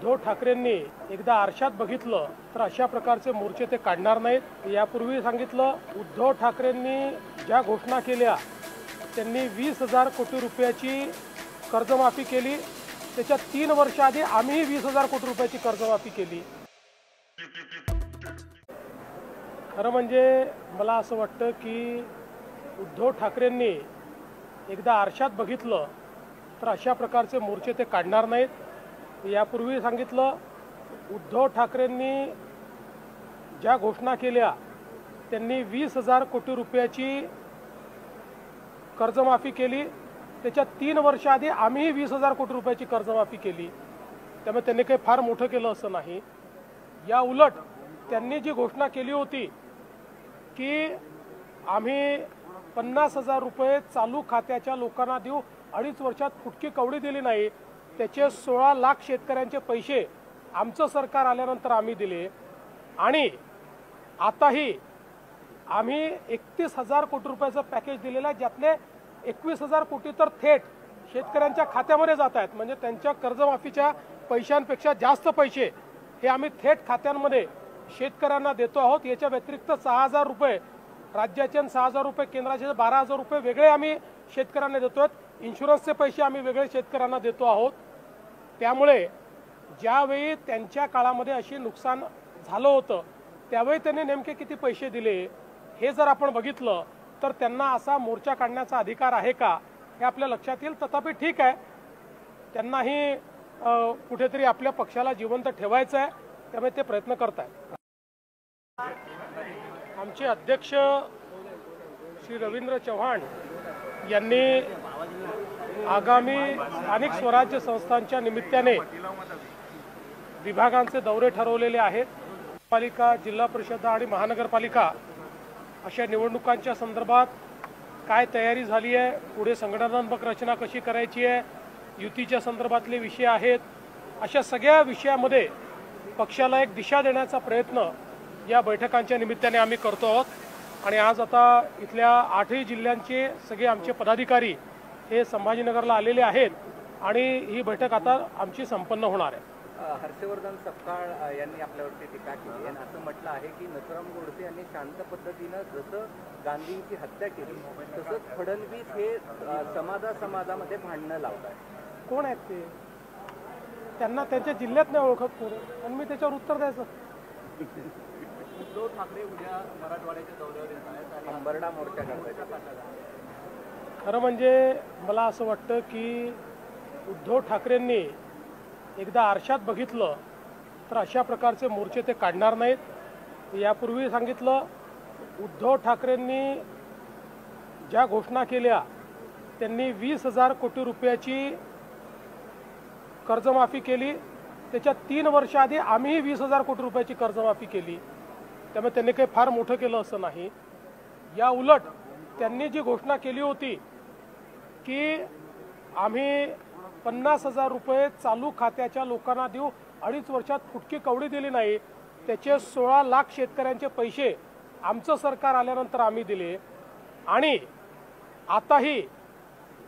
उद्धव ठाकरेंनी एकदा आरशात बघितलं तर अशा प्रकारचे मोर्चे ते काढणार नाहीत। यापूर्वी सांगितलं, उद्धव ठाकरेंनी ज्या घोषणा केल्या त्यांनी 20,000 कोटी रुपयाची कर्जमाफी केली। त्याच्या 3 वर्ष आधी आम्ही 20,000 कोटी रुपयाची कर्जमाफी केली। खरं म्हणजे मला असं वाटतं की उद्धव ठाकरेंनी एकदा आरशात बघितलं तर अशा प्रकारचे मोर्चे ते काढणार नाहीत। यापूर्वी सांगितलं, उद्धव ठाकरेंनी ज्या घोषणा केल्या त्यांनी 20,000 कोटी रुपयाची कर्जमाफी केली। त्याच्या 3 वर्ष आधी आम्ही 20,000 कोटी रुपयाची कर्जमाफी केली। त्यामुळे त्यांनी काही फार मोठं केलं असं नाही। या उलट त्यांनी जी घोषणा केली होती की आम्ही 50,000 रुपये चालू खात्याच्या लोकांना देऊ, 2.5 वर्षात फुटकी कवडी दिली नाही, त्याचे 16 लाख शेतकऱ्यांचे पैसे आमचं सरकार आल्यानंतर आम्ही दिले। आणि आताही आम्ही 31,000 कोटी रुपयाचं पॅकेज दिलेलं आहे, ज्यातले 21,000 कोटी तर थेट शेतकऱ्यांच्या खात्यामध्ये जात आहेत। म्हणजे त्यांच्या कर्जमाफीच्या पैशांपेक्षा जास्त पैसे हे आम्ही थेट खात्यांमध्ये शेतकऱ्यांना देतो आहोत। याच्या व्यतिरिक्त 6,000 रुपये राज्याचे आणि 6,000 रुपये केंद्राचे 12,000 रुपये वेगळे आम्ही शेतकऱ्यांना देतो आहोत। इन्शुरन्सचे पैसे आम्ही वेगळे शेतकऱ्यांना देतो आहोत। त्यामुळे ज्यावेळी त्यांच्या काळामध्ये अशी नुकसान झालं होतं त्यावेळी त्यांनी नेमके किती पैसे दिले हे जर आपण बघितलं तर त्यांना असा मोर्चा काढण्याचा अधिकार आहे का हे आपल्या लक्षात येईल। तथापि ठीक आहे, त्यांनाही कुठेतरी आपल्या पक्षाला जिवंत ठेवायचं आहे, त्यामुळे ते प्रयत्न करत आहेत। आमचे अध्यक्ष श्री रवींद्र चव्हाण यांनी आगामी स्थानिक स्वराज्य संस्थांच्या निमित्ताने विभागांचे दौरे ठरवलेले आहेत। पालिका, जिल्हा परिषद आणि महानगरपालिका अशा निवडणुकांच्या संदर्भात काय तयारी झाली आहे, पुढे संघटनात्मक रचना कशी करायची आहे, युतीच्या संदर्भातले विषय आहेत, अशा सगळ्या विषयामध्ये पक्षाला एक दिशा देण्याचा प्रयत्न या बैठकांच्या निमित्ताने आम्ही करतो आहोत। आणि आज आता इथल्या 8ही जिल्ह्यांचे सगळे आमचे पदाधिकारी हे संभाजीनगरला आलेले आहेत आणि ही बैठक आता आमची संपन्न होणार आहे। हर्षवर्धन सपकाळ यांनी आपल्यावरती टीका केली आणि असं म्हटलं आहे की नथुराम गोडसे यांनी शांत पद्धतीनं जसं गांधींची हत्या केली तसंच फडणवीस हे समाजामध्ये भांडणं लावतात। कोण आहेत ते? त्यांना त्यांच्या जिल्ह्यात नाही ओळखत कोण, आणि मी त्याच्यावर उत्तर द्यायचं। उद्धव ठाकरे उद्या मराठवाड्याच्या दौऱ्यावर येत आहेत आणि अंबरडा मोर्चा करतात। खरं म्हणजे मला असं वाटतं की उद्धव ठाकरेंनी एकदा आरशात बघितलं तर अशा प्रकारचे मोर्चे ते काढणार नाहीत। यापूर्वी सांगितलं, उद्धव ठाकरेंनी ज्या घोषणा केल्या त्यांनी 20,000 कोटी रुपयाची कर्जमाफी केली। त्याच्या 3 वर्ष आधी आम्ही 20,000 कोटी रुपयाची कर्जमाफी केली। त्यामुळे त्यांनी काही फार मोठं केलं असं नाही। या उलट त्यांनी जी घोषणा केली होती की आम्ही 50,000 रुपये चालू खात्याच्या लोकांना देऊ, 2.5 वर्षात फुटकी कवडी दिली नाही, त्याचे 16 लाख शेतकऱ्यांचे पैसे आमचं सरकार आल्यानंतर आम्ही दिले। आणि आताही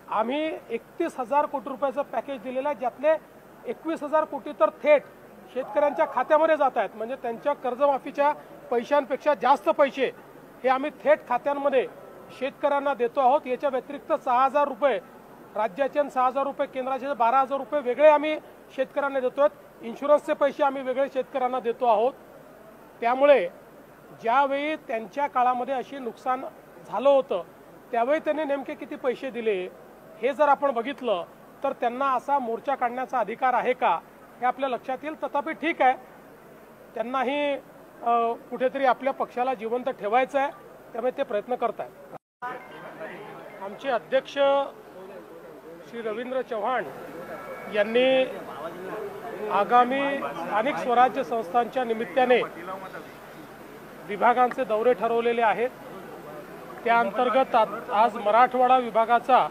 आम्ही 31,000 कोटी रुपयाचं पॅकेज दिलेलं आहे, ज्यातले 21,000 कोटी तर थेट शेतकऱ्यांच्या खात्यामध्ये जात आहेत। म्हणजे त्यांच्या कर्जमाफीच्या पैशांपेक्षा जास्त पैसे हे आम्ही थेट खात्यांमध्ये शेतकऱ्यांना देतो आहोत। याच्या व्यतिरिक्त 6,000 रुपये राज्याचे आणि 6,000 रुपये केंद्राचे 12,000 रुपये वेगळे आम्ही शेतकऱ्यांना देतो आहोत। इन्शुरन्सचे पैसे आम्ही वेगळे शेतकऱ्यांना देतो आहोत। त्यामुळे ज्यावेळी त्यांच्या काळामध्ये अशी नुकसान झालं होतं त्यावेळी त्यांनी नेमके किती पैसे दिले हे जर आपण बघितलं तर त्यांना असा मोर्चा काढण्याचा अधिकार आहे का हे आपल्या लक्षात येईल। तथापि ठीक आहे, त्यांनाही कुठेतरी आपल्या पक्षाला जिवंत ठेवायचं आहे, त्यामुळे ते प्रयत्न करत आहेत। आमचे अध्यक्ष श्री रवींद्र चव्हाण यांनी आगामी स्थानिक स्वराज्य संस्थांच्या निमित्ताने विभागांचे दौरे ठरवलेले आहेत। त्या अंतर्गत आज मराठवाडा विभागाचा